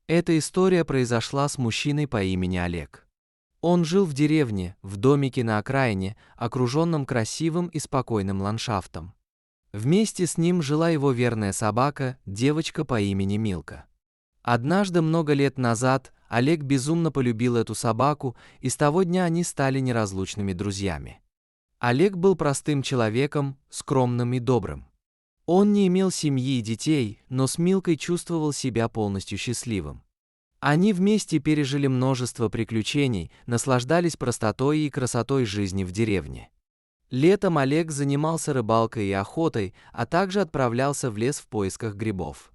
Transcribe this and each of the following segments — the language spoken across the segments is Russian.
Эта история произошла с мужчиной по имени Олег. Он жил в деревне, в домике на окраине, окруженном красивым и спокойным ландшафтом. Вместе с ним жила его верная собака, девочка по имени Милка. Однажды, много лет назад, Олег безумно полюбил эту собаку, и с того дня они стали неразлучными друзьями. Олег был простым человеком, скромным и добрым. Он не имел семьи и детей, но с Милкой чувствовал себя полностью счастливым. Они вместе пережили множество приключений, наслаждались простотой и красотой жизни в деревне. Летом Олег занимался рыбалкой и охотой, а также отправлялся в лес в поисках грибов.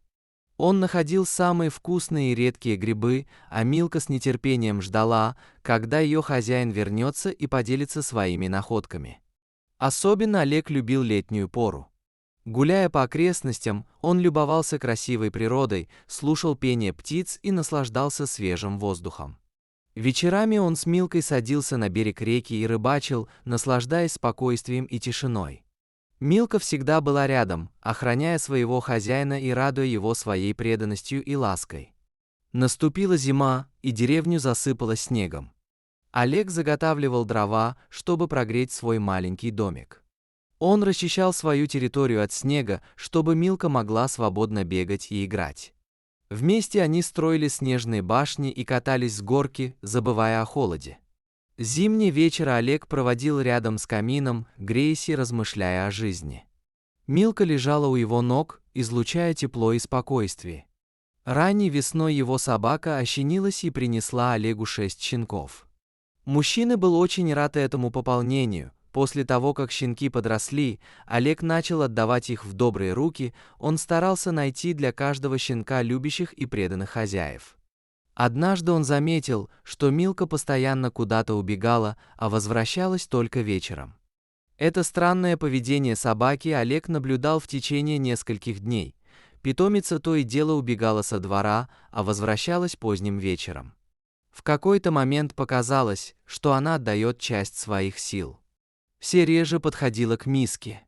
Он находил самые вкусные и редкие грибы, а Милка с нетерпением ждала, когда ее хозяин вернется и поделится своими находками. Особенно Олег любил летнюю пору. Гуляя по окрестностям, он любовался красивой природой, слушал пение птиц и наслаждался свежим воздухом. Вечерами он с Милкой садился на берег реки и рыбачил, наслаждаясь спокойствием и тишиной. Милка всегда была рядом, охраняя своего хозяина и радуя его своей преданностью и лаской. Наступила зима, и деревню засыпало снегом. Олег заготавливал дрова, чтобы прогреть свой маленький домик. Он расчищал свою территорию от снега, чтобы Милка могла свободно бегать и играть. Вместе они строили снежные башни и катались с горки, забывая о холоде. Зимний вечер Олег проводил рядом с камином, греясь и размышляя о жизни. Милка лежала у его ног, излучая тепло и спокойствие. Ранней весной его собака ощенилась и принесла Олегу 6 щенков. Мужчина был очень рад этому пополнению. После того, как щенки подросли, Олег начал отдавать их в добрые руки, он старался найти для каждого щенка любящих и преданных хозяев. Однажды он заметил, что Милка постоянно куда-то убегала, а возвращалась только вечером. Это странное поведение собаки Олег наблюдал в течение нескольких дней. Питомица то и дело убегала со двора, а возвращалась поздним вечером. В какой-то момент показалось, что она отдает часть своих сил. Все реже подходила к миске.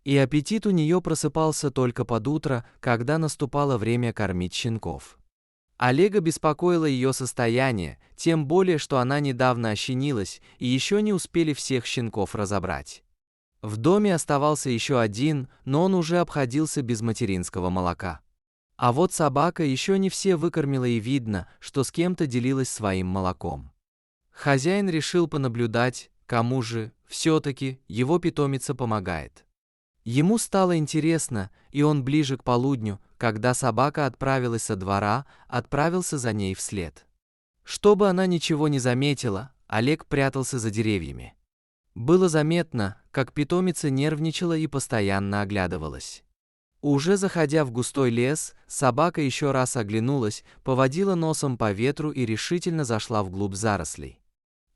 И аппетит у нее просыпался только под утро, когда наступало время кормить щенков. Олега беспокоило ее состояние, тем более, что она недавно ощенилась, и еще не успели всех щенков разобрать. В доме оставался еще один, но он уже обходился без материнского молока. А вот собака еще не все выкормила, и видно, что с кем-то делилась своим молоком. Хозяин решил понаблюдать, кому же все-таки его питомица помогает. Ему стало интересно, и он ближе к полудню, когда собака отправилась со двора, отправился за ней вслед. Чтобы она ничего не заметила, Олег прятался за деревьями. Было заметно, как питомица нервничала и постоянно оглядывалась. Уже заходя в густой лес, собака еще раз оглянулась, поводила носом по ветру и решительно зашла вглубь зарослей.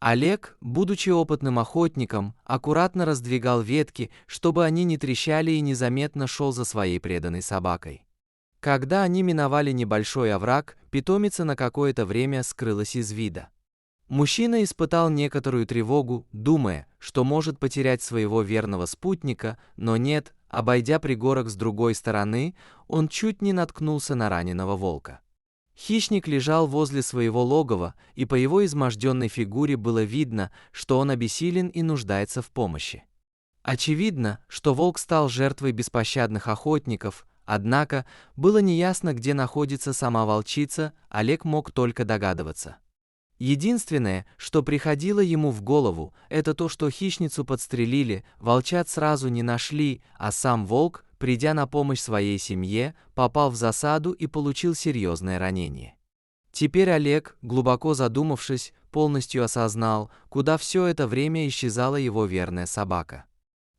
Олег, будучи опытным охотником, аккуратно раздвигал ветки, чтобы они не трещали, и незаметно шел за своей преданной собакой. Когда они миновали небольшой овраг, питомица на какое-то время скрылась из вида. Мужчина испытал некоторую тревогу, думая, что может потерять своего верного спутника, но нет, обойдя пригорок с другой стороны, он чуть не наткнулся на раненого волка. Хищник лежал возле своего логова, и по его изможденной фигуре было видно, что он обессилен и нуждается в помощи. Очевидно, что волк стал жертвой беспощадных охотников, однако было неясно, где находится сама волчица, Олег мог только догадываться. Единственное, что приходило ему в голову, это то, что хищницу подстрелили, волчат сразу не нашли, а сам волк, придя на помощь своей семье, попал в засаду и получил серьезное ранение. Теперь Олег, глубоко задумавшись, полностью осознал, куда все это время исчезала его верная собака.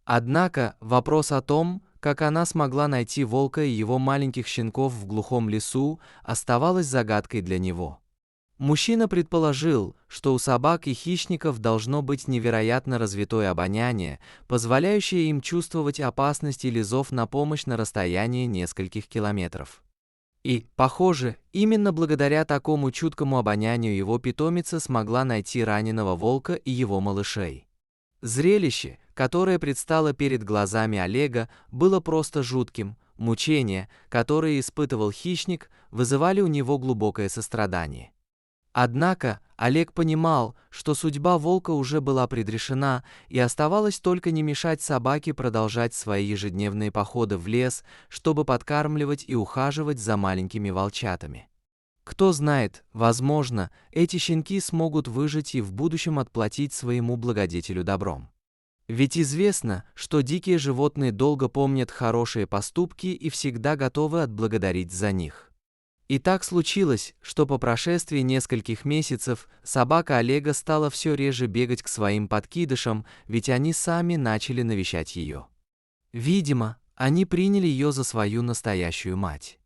Однако вопрос о том, как она смогла найти волка и его маленьких щенков в глухом лесу, оставалась загадкой для него. Мужчина предположил, что у собак и хищников должно быть невероятно развитое обоняние, позволяющее им чувствовать опасность или зов на помощь на расстоянии нескольких километров. И, похоже, именно благодаря такому чуткому обонянию его питомица смогла найти раненого волка и его малышей. Зрелище, которое предстало перед глазами Олега, было просто жутким. мучения, которые испытывал хищник, вызывали у него глубокое сострадание. Однако Олег понимал, что судьба волка уже была предрешена, и оставалось только не мешать собаке продолжать свои ежедневные походы в лес, чтобы подкармливать и ухаживать за маленькими волчатами. Кто знает, возможно, эти щенки смогут выжить и в будущем отплатить своему благодетелю добром. Ведь известно, что дикие животные долго помнят хорошие поступки и всегда готовы отблагодарить за них. И так случилось, что по прошествии нескольких месяцев собака Олега стала все реже бегать к своим подкидышам, ведь они сами начали навещать ее. Видимо, они приняли ее за свою настоящую мать.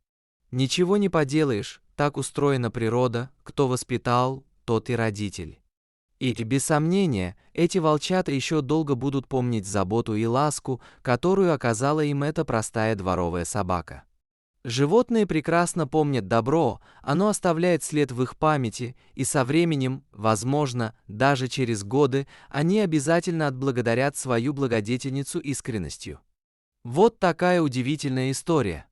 Ничего не поделаешь, так устроена природа, кто воспитал, тот и родитель. И, без сомнения, эти волчата еще долго будут помнить заботу и ласку, которую оказала им эта простая дворовая собака. Животные прекрасно помнят добро, оно оставляет след в их памяти, и со временем, возможно, даже через годы, они обязательно отблагодарят свою благодетельницу искренностью. Вот такая удивительная история.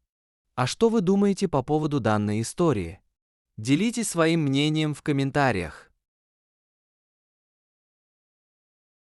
А что вы думаете по поводу данной истории? Делитесь своим мнением в комментариях.